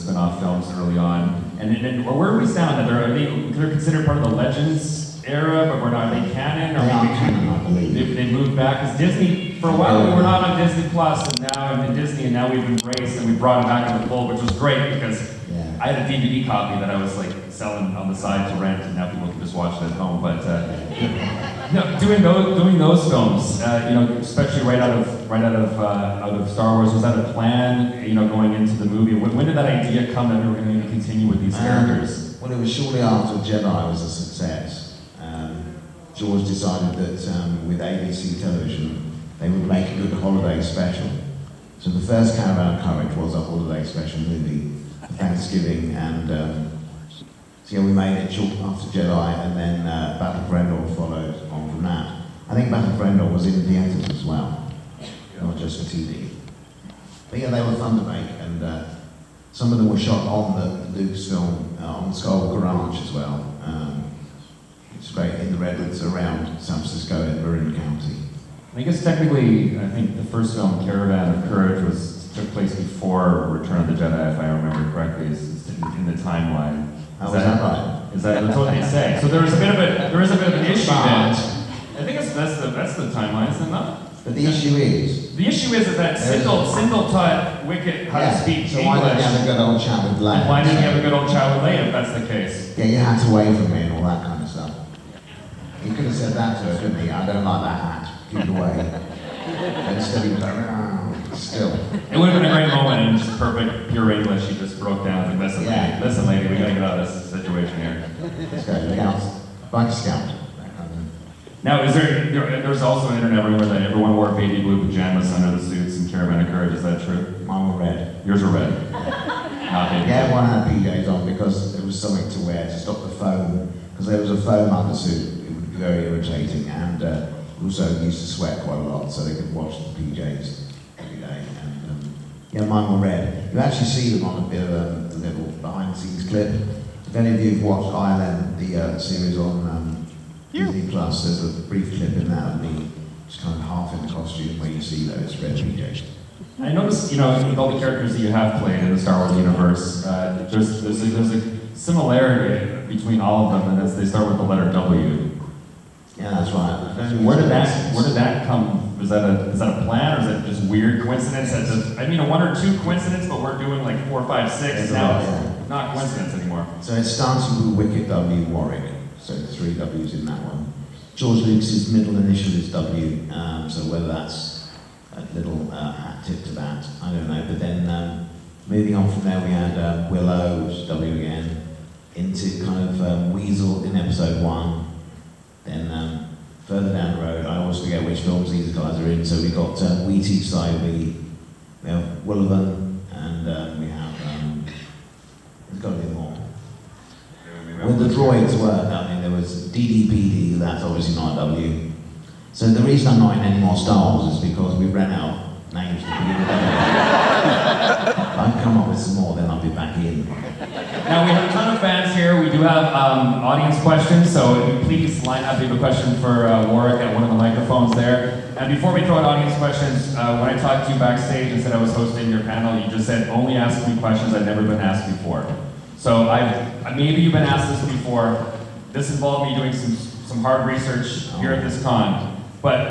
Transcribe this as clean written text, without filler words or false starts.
spin-off films early on. And where do we stand on that? They're considered part of the Legends era, but we're not. Are they canon? They are canon, I believe. They moved back because Disney, for a while, we were not on Disney Plus, and now I'm in Disney, and now we've embraced and we brought it back in the fold, which was great because I had a DVD copy that I was like selling on the side to rent, and now people can just watch it at home. But doing those films, especially right out of Star Wars, was that a plan? Going into the movie, when did that idea come that we were going to continue with these characters? Well, it was shortly after Jedi was a success. George decided that with ABC television, they would make a good holiday special. So the first Caravan of Courage was a holiday special movie for Thanksgiving, and so we made it short after Jedi, and then Battle for Endor followed on from that. I think Battle for Endor was in theatres as well, not just for TV. But yeah, they were fun to make, and some of them were shot on the Lucasfilm, on the Skywalker Ranch as well. It's great in the redwoods around San Francisco in Marin County. I guess technically, I think the first film, Caravan of Courage, took place before Return of the Jedi, if I remember correctly, is in the timeline. Is that right? That's what they say. So there is a bit of an issue then. I think that's the timeline, isn't it not? But the issue is... The issue is that Sindel taught Wicket how to speak so English. why didn't you have a good old chat with Leia? Why didn't you have a good old chat with Leia, if that's the case? Yeah, you had to wave from me and all that kind of stuff. He could have said that to her, couldn't he? I don't like that hat. Keep it away. And instead he was like, still. It would have been a great moment, and just perfect, pure English. He just broke down. Like, listen, lady, we gotta get out of this situation here. Let's go, look out. Like a scout. Now, there's also an internet rumor that everyone wore baby blue pajamas under the suits in Caravan of Courage. Is that true? Mine were red. Yours were red. Not baby blue. Yeah, everyone had PJs on because there was something to wear to stop the foam. Because there was a foam undersuit. It would be very irritating, and also used to sweat quite a lot, so they could watch the PJs every day. And yeah, mine were red. You actually see them on a bit of a little behind-the-scenes clip. If any of you have watched ILM, the series on Disney Plus, there's a brief clip in that of me just kind of half in the costume where you see those red PJs. I noticed, with all the characters that you have played in the Star Wars universe, there's a similarity between all of them, and they start with the letter W. Yeah, that's right. Where did that come? Is that a plan, or is that just weird coincidence? A 1 or 2 coincidence, but we're doing like 4, 5, 6 now. It's not coincidence anymore. So it starts with Wicket W Warwick. So 3 W's in that one. George Lucas's middle initial is W, so whether that's a little hat tip to that, I don't know. But then moving on from there, we had Willow, which is W again, into kind of Weasel in episode 1. Then further down the road, I always forget which films these guys are in. So we got Wheaty Sybee, we have Willow, and we have there's got to be more. Well, the droids were, there was DDPD, that's obviously not a W. So the reason I'm not in any more Star Wars is because we ran out of names to begin with. If I can come up with some more, then I'll be back in. Now, we have a ton of fans here. We do have audience questions, so please line up. You have a question for Warwick at one of the microphones there. And before we throw out audience questions, when I talked to you backstage and said I was hosting your panel, you just said, only ask me questions I've never been asked before. So maybe you've been asked this before. This involved me doing some hard research here at this con. But